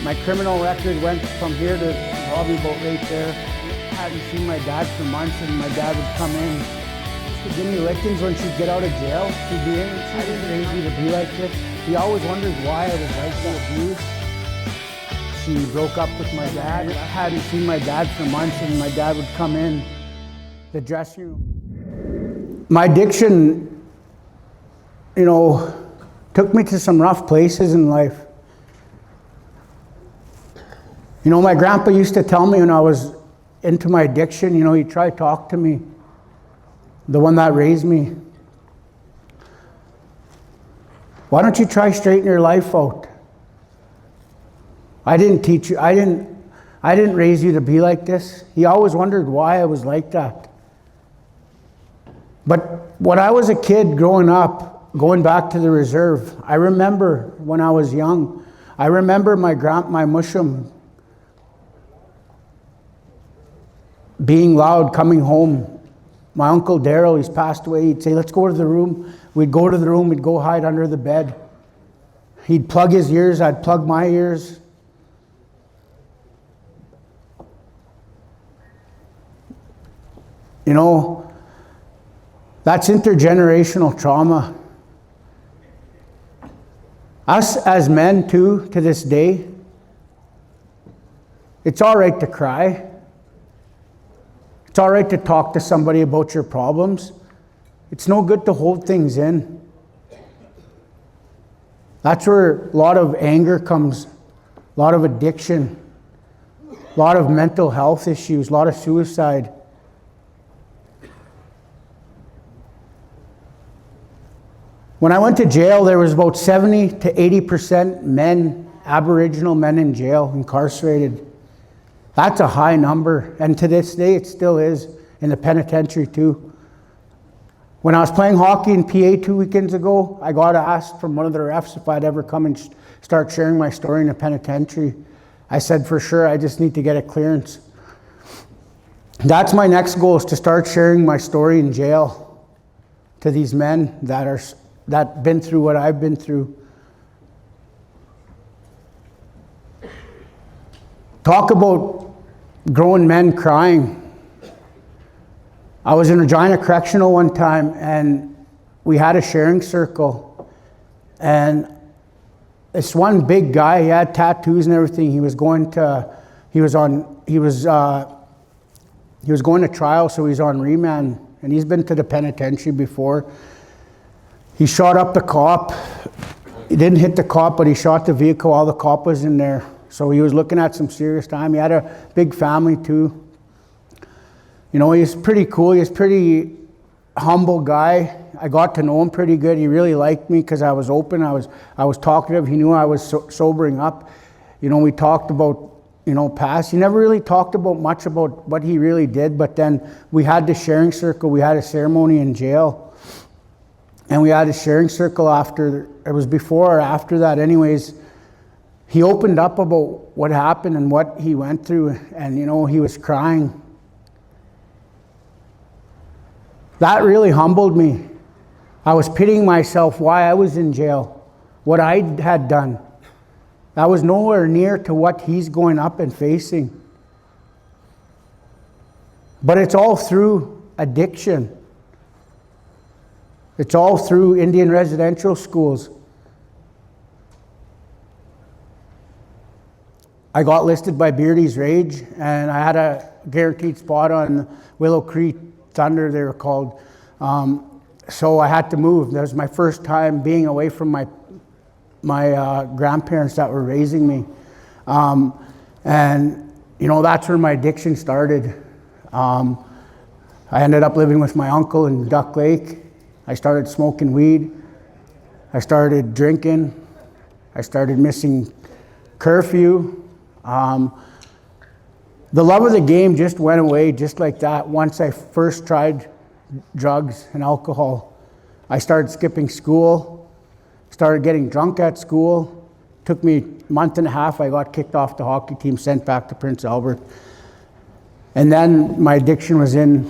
My criminal record went from here to probably about right there. I hadn't seen my dad for months, and my dad would come in. He used to give me lickings when she'd get out of jail. He'd be in, I didn't raise you to be like this. He always wondered why I was like that, abused. She broke up with my dad. I hadn't seen my dad for months, and my dad would come in the dressing room. My addiction, took me to some rough places in life. My grandpa used to tell me when I was into my addiction, he'd try to talk to me, the one that raised me. Why don't you try straighten your life out? I didn't teach you, I didn't raise you to be like this. He always wondered why I was like that. But when I was a kid growing up, going back to the reserve, I remember when I was young, I remember my mushum being loud, coming home. My uncle Daryl, he's passed away, he'd say, let's go to the room. We'd go to the room, we'd go hide under the bed. He'd plug his ears, I'd plug my ears. That's intergenerational trauma. Us as men too, to this day, it's all right to cry. It's all right to talk to somebody about your problems. It's no good to hold things in. That's where a lot of anger comes, a lot of addiction, a lot of mental health issues, a lot of suicide. When I went to jail, there was about 70 to 80% men, Aboriginal men in jail, incarcerated. That's a high number, and to this day it still is in the penitentiary too. When I was playing hockey in PA 2 weekends ago, I got asked from one of the refs if I'd ever come and start sharing my story in the penitentiary. I said, for sure, I just need to get a clearance. That's my next goal, is to start sharing my story in jail to these men that been through what I've been through. Talk about grown men crying. I was in Regina Correctional one time, and we had a sharing circle. And this one big guy, he had tattoos and everything. He was going to trial, so he's on remand, and he's been to the penitentiary before. He shot up the cop. He didn't hit the cop, but he shot the vehicle while the cop was in there. So he was looking at some serious time. He had a big family too. He's pretty cool. He's a pretty humble guy. I got to know him pretty good. He really liked me because I was open. I was talkative. He knew I was sobering up. We talked about, past. He never really talked about much about what he really did, but then we had the sharing circle. We had a ceremony in jail. And we had a sharing circle after, it was before or after that anyways. He opened up about what happened and what he went through, and he was crying. That really humbled me. I was pitying myself why I was in jail, what I had done. That was nowhere near to what he's going up and facing. But it's all through addiction. It's all through Indian residential schools. I got listed by Beardy's Rage, and I had a guaranteed spot on Willow Creek Thunder, they were called. So I had to move. That was my first time being away from my grandparents that were raising me. And that's where my addiction started. I ended up living with my uncle in Duck Lake. I started smoking weed. I started drinking. I started missing curfew. The love of the game just went away just like that once I first tried drugs and alcohol. I started skipping school, started getting drunk at school. Took me a month and a half. I got kicked off the hockey team, sent back to Prince Albert. And then my addiction was in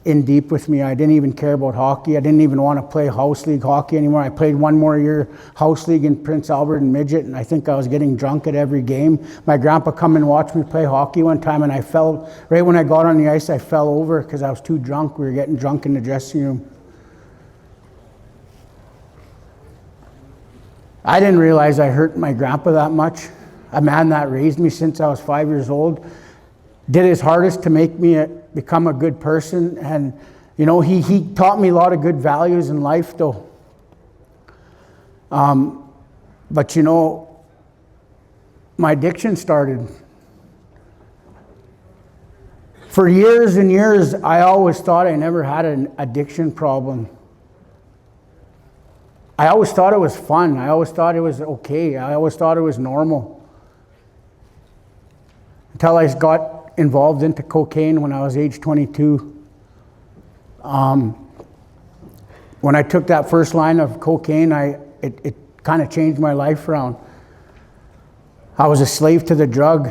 in deep with me. I didn't even care about hockey. I didn't even want to play house league hockey anymore. I played one more year house league in Prince Albert and midget, and I think I was getting drunk at every game. My grandpa come and watched me play hockey one time, and I fell, right when I got on the ice, I fell over because I was too drunk. We were getting drunk in the dressing room. I didn't realize I hurt my grandpa that much. A man that raised me since I was 5 years old did his hardest to make me become a good person, and you know, he taught me a lot of good values in life though. But you know, my addiction started. For years and years, I always thought I never had an addiction problem. I always thought it was fun. I always thought it was okay. I always thought it was normal. Until I got involved into cocaine when I was age 22. When I took that first line of cocaine, it kind of changed my life around. I was a slave to the drug.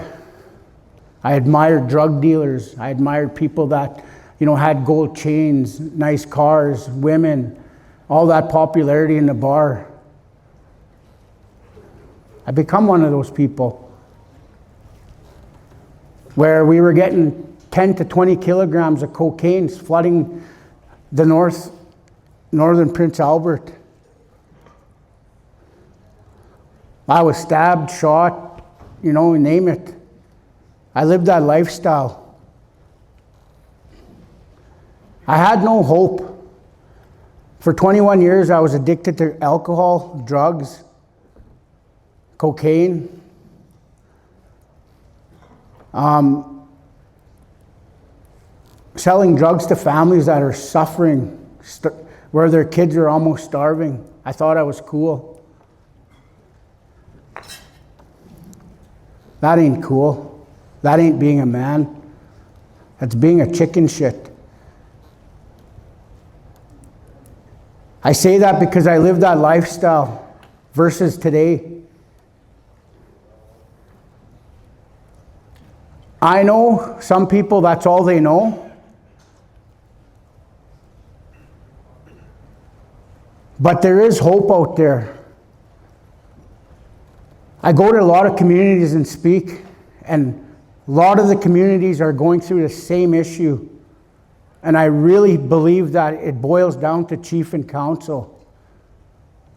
I admired drug dealers. I admired people that, you know, had gold chains, nice cars, women, all that popularity in the bar. I become one of those people, where we were getting 10 to 20 kilograms of cocaine flooding the northern Prince Albert. I was stabbed, shot, you know, name it. I lived that lifestyle. I had no hope. For 21 years, I was addicted to alcohol, drugs, cocaine. Selling drugs to families that are suffering, where their kids are almost starving. I thought I was cool. That ain't cool. That ain't being a man. That's being a chicken shit. I say that because I lived that lifestyle versus today. I know some people, that's all they know. But there is hope out there. I go to a lot of communities and speak, and a lot of the communities are going through the same issue. And I really believe that it boils down to chief and council.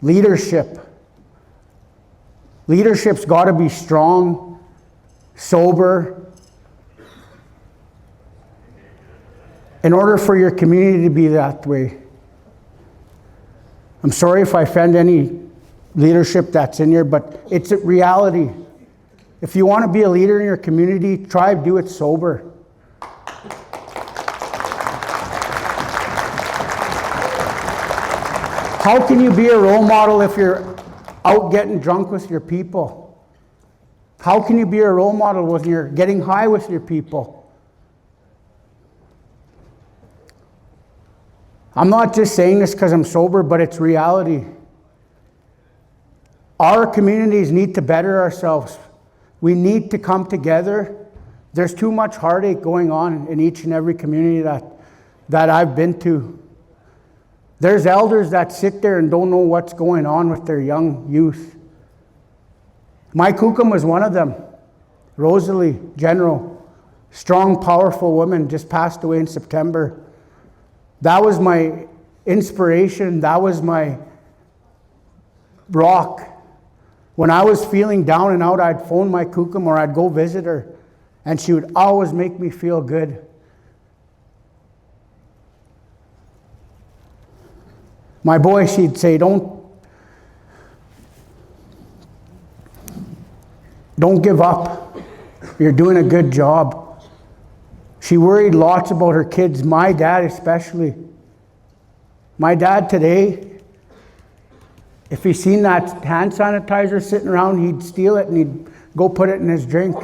Leadership. Leadership's got to be strong, sober, in order for your community to be that way. I'm sorry if I offend any leadership that's in here, but it's a reality. If you want to be a leader in your community, try to do it sober. How can you be a role model if you're out getting drunk with your people? How can you be a role model when you're getting high with your people? I'm not just saying this because I'm sober, but it's reality. Our communities need to better ourselves. We need to come together. There's too much heartache going on in each and every community that I've been to. There's elders that sit there and don't know what's going on with their young youth. My Kukum was one of them. Rosalie, Genereaux, strong, powerful woman, just passed away in September. That was my inspiration. That was my rock. When I was feeling down and out, I'd phone my Kukum or I'd go visit her, and she would always make me feel good. My boy, she'd say, don't give up. You're doing a good job. She worried lots about her kids, my dad especially. My dad today, if he seen that hand sanitizer sitting around, he'd steal it and he'd go put it in his drink.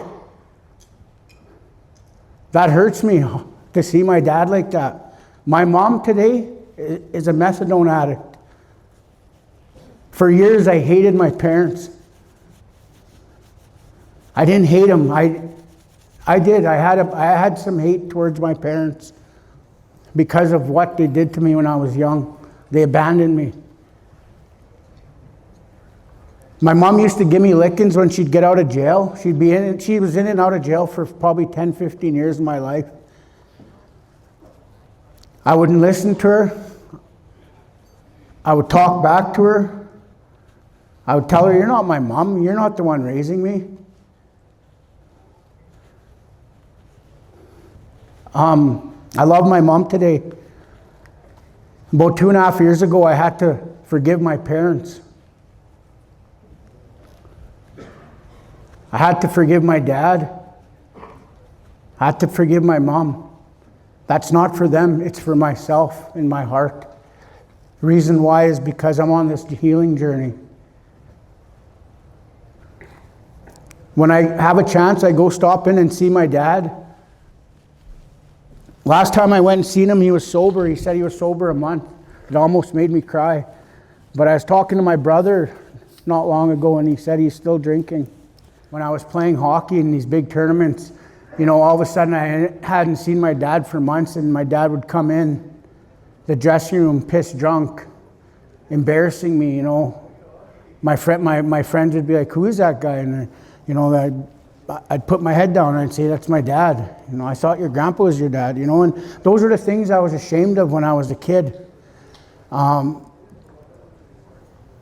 That hurts me to see my dad like that. My mom today is a methadone addict. For years I hated my parents. I didn't hate them. I did. I had some hate towards my parents because of what they did to me when I was young. They abandoned me. My mom used to give me lickings when she'd get out of jail. She was in and out of jail for probably 10, 15 years of my life. I wouldn't listen to her. I would talk back to her. I would tell her, you're not my mom. You're not the one raising me. I love my mom today. About 2.5 years ago, I had to forgive my parents. I had to forgive my dad. I had to forgive my mom. That's not for them, it's for myself in my heart. The reason why is because I'm on this healing journey. When I have a chance, I go stop in and see my dad. Last time I went and seen him, he was sober. He said he was sober a month. It almost made me cry. But I was talking to my brother not long ago, and he said he's still drinking. When I was playing hockey in these big tournaments, all of a sudden I hadn't seen my dad for months, and my dad would come in the dressing room pissed drunk, embarrassing me. My friends would be like, who is that guy? And I'd put my head down and I'd say, that's my dad. I thought your grandpa was your dad, and those were the things I was ashamed of when I was a kid.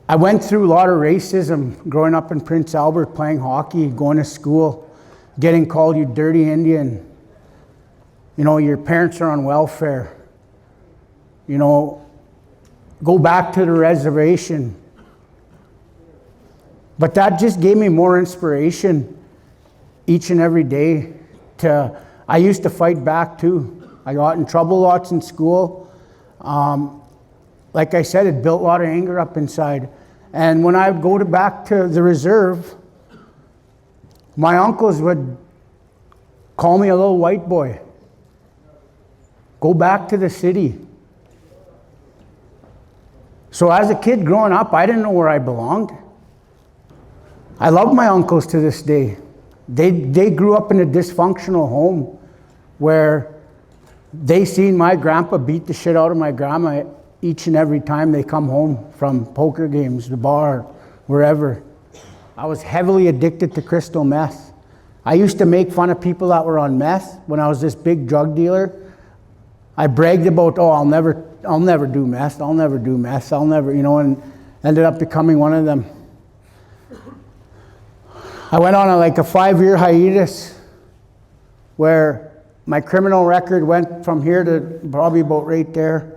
I went through a lot of racism growing up in Prince Albert, playing hockey, going to school, getting called you dirty Indian. Your parents are on welfare. Go back to the reservation. But that just gave me more inspiration each and every day. I used to fight back too. I got in trouble lots in school. Like I said, it built a lot of anger up inside. And when I would go back to the reserve, my uncles would call me a little white boy. Go back to the city. So as a kid growing up, I didn't know where I belonged. I love my uncles to this day. They grew up in a dysfunctional home where they seen my grandpa beat the shit out of my grandma each and every time they come home from poker games, the bar, wherever. I was heavily addicted to crystal meth. I used to make fun of people that were on meth when I was this big drug dealer. I bragged about, I'll never do meth, I'll never do meth, and ended up becoming one of them. I went on a 5-year hiatus where my criminal record went from here to probably about right there.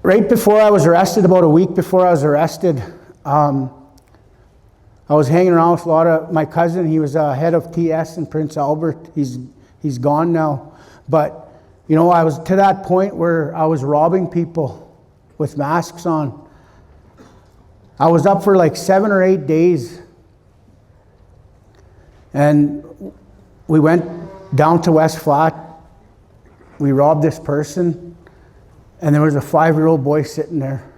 Right before I was arrested, about a week before I was arrested, I was hanging around with a lot of my cousin. He was head of TS in Prince Albert. He's gone now. But, I was to that point where I was robbing people with masks on. I was up for 7 or 8 days. And we went down to West Flat. We robbed this person. And there was a 5-year-old boy sitting there.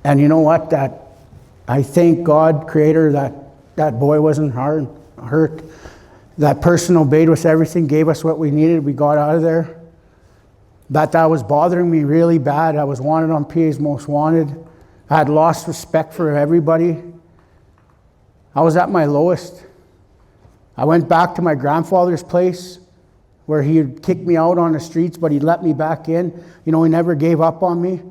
And you know what? I thank God, Creator, that boy wasn't hurt. That person obeyed us everything, gave us what we needed. We got out of there. That was bothering me really bad. I was wanted on PA's Most Wanted. I had lost respect for everybody. I was at my lowest. I went back to my grandfather's place where he had kicked me out on the streets, but he let me back in. He never gave up on me.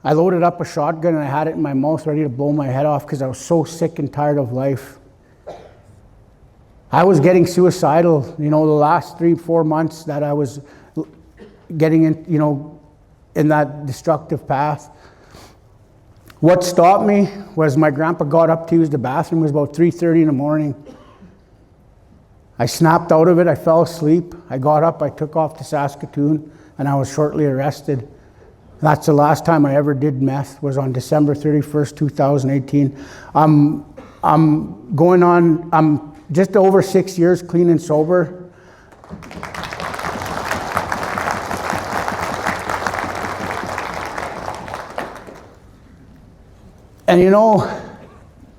I loaded up a shotgun and I had it in my mouth ready to blow my head off because I was so sick and tired of life. I was getting suicidal, the last 3-4 months that I was getting in, in that destructive path. What stopped me was my grandpa got up to use the bathroom. It was about 3:30 in the morning. I snapped out of it. I fell asleep. I got up. I took off to Saskatoon, and I was shortly arrested. That's the last time I ever did meth. Was on December 31st, 2018. I'm just over 6 years clean and sober. And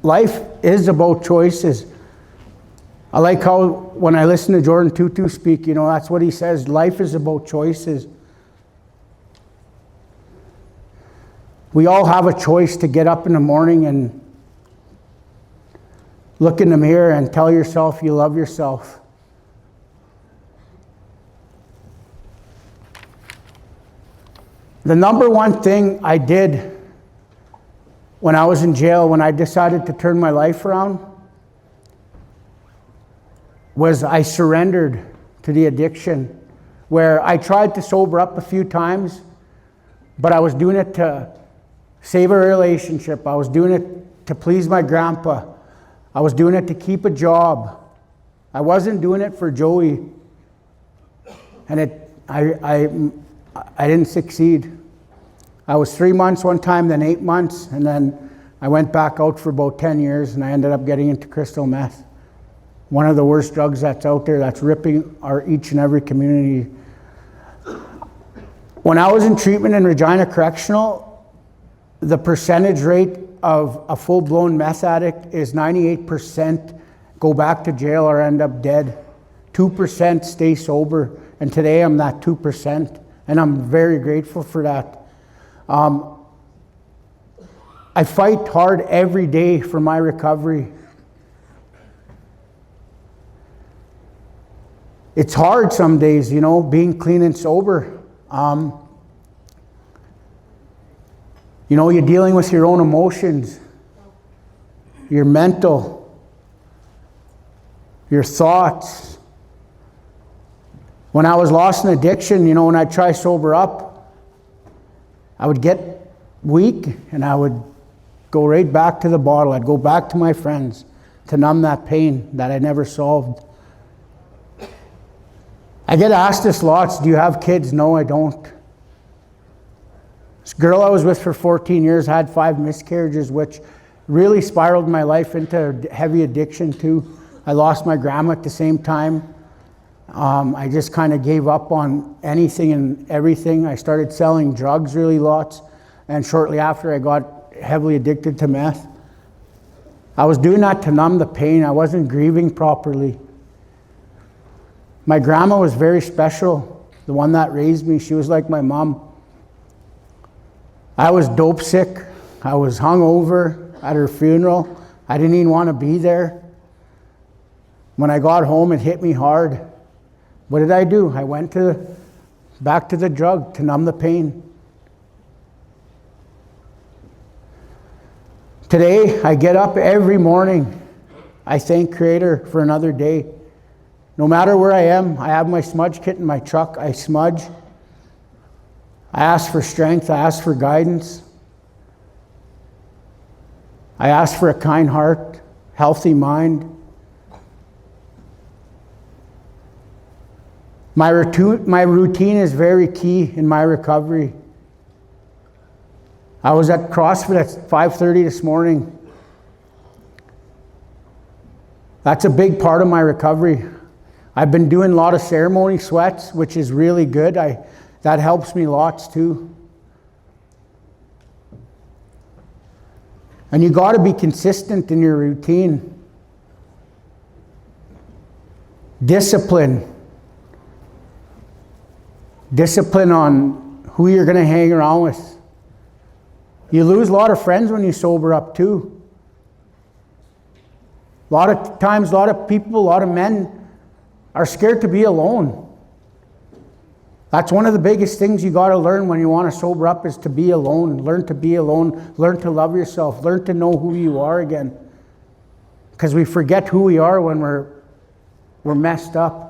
life is about choices. I like how when I listen to Jordan Tutu speak, that's what he says. Life is about choices. We all have a choice to get up in the morning and look in the mirror and tell yourself you love yourself. The number one thing I did when I was in jail, when I decided to turn my life around, was I surrendered to the addiction, where I tried to sober up a few times, but I was doing it to save a relationship. I was doing it to please my grandpa. I was doing it to keep a job. I wasn't doing it for Joey. And I didn't succeed. I was 3 months one time, then 8 months, and then I went back out for about 10 years, and I ended up getting into crystal meth. One of the worst drugs that's out there, that's ripping each and every community. When I was in treatment in Regina Correctional, the percentage rate of a full-blown meth addict is 98% go back to jail or end up dead. 2% stay sober, and today I'm that 2%, and I'm very grateful for that. I fight hard every day for my recovery. It's hard some days, being clean and sober. You're dealing with your own emotions, your mental, your thoughts. When I was lost in addiction, when I try sober up, I would get weak and I would go right back to the bottle. I'd go back to my friends to numb that pain that I never solved. I get asked this lots, do you have kids? No, I don't. This girl I was with for 14 years had 5 miscarriages, which really spiraled my life into heavy addiction too. I lost my grandma at the same time. I just kind of gave up on anything and everything. I started selling drugs really lots, and shortly after I got heavily addicted to meth. I was doing that to numb the pain. I wasn't grieving properly. My grandma was very special, the one that raised me. She was like my mom. I was dope sick. I was hungover at her funeral. I didn't even want to be there. When I got home, it hit me hard. What did I do? I went back to the drug to numb the pain. Today, I get up every morning. I thank Creator for another day. No matter where I am, I have my smudge kit in my truck. I smudge. I ask for strength. I ask for guidance. I ask for a kind heart, healthy mind. My routine is very key in my recovery. I was at CrossFit at 5:30 this morning. That's a big part of my recovery. I've been doing a lot of ceremony sweats, which is really good. That helps me lots too. And you got to be consistent in your routine. Discipline. Discipline on who you're going to hang around with. You lose a lot of friends when you sober up too. A lot of times, a lot of people, a lot of men are scared to be alone. That's one of the biggest things you got to learn when you want to sober up, is to be alone. Learn to be alone. Learn to love yourself. Learn to know who you are again. Because we forget who we are when we're messed up.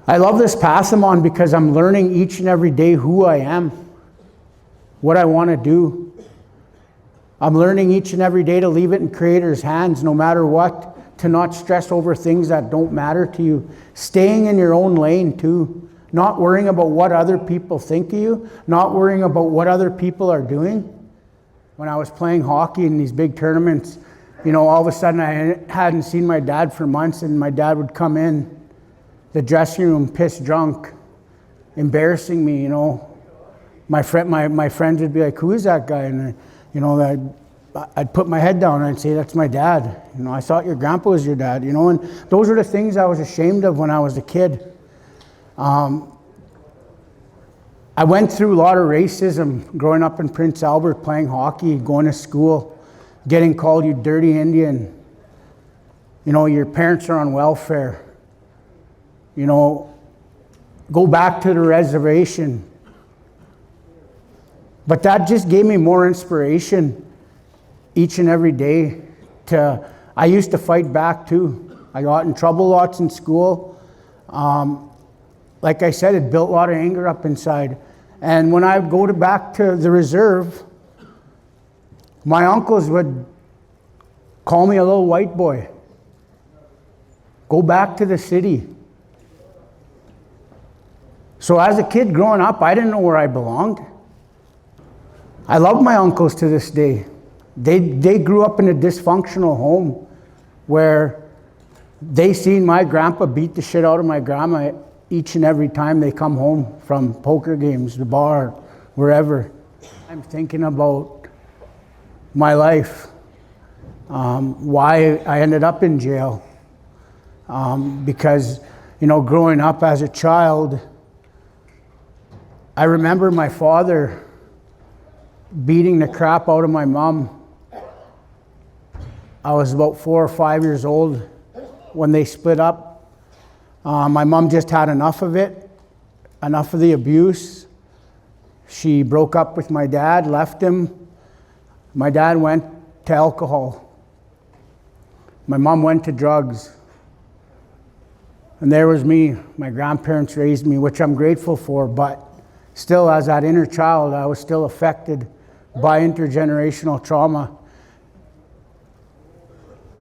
I love this path I'm on because I'm learning each and every day who I am, what I want to do. I'm learning each and every day to leave it in Creator's hands no matter what, to not stress over things that don't matter to you. Staying in your own lane too, not worrying about what other people think of you, not worrying about what other people are doing. When I was playing hockey in these big tournaments, all of a sudden I hadn't seen my dad for months, and my dad would come in the dressing room pissed drunk, embarrassing me, my friends would be like, who is that guy? And I'd put my head down and I'd say, that's my dad. I thought your grandpa was your dad, and those were the things I was ashamed of when I was a kid. I went through a lot of racism growing up in Prince Albert, playing hockey, going to school, getting called you dirty Indian. Your parents are on welfare. Go back to the reservation. But that just gave me more inspiration each and every day. I used to fight back too. I got in trouble lots in school. Like I said, it built a lot of anger up inside. And when I would go back to the reserve, my uncles would call me a little white boy. Go back to the city. So as a kid growing up, I didn't know where I belonged. I love my uncles to this day. They grew up in a dysfunctional home where they seen my grandpa beat the shit out of my grandma each and every time they come home from poker games, the bar, wherever. I'm thinking about my life, why I ended up in jail. Because, growing up as a child, I remember my father beating the crap out of my mom. I was about 4 or 5 years old when they split up. My mom just had enough of it, enough of the abuse. She broke up with my dad, left him. My dad went to alcohol. My mom went to drugs. And there was me. My grandparents raised me, which I'm grateful for, but still, as that inner child, I was still affected by intergenerational trauma.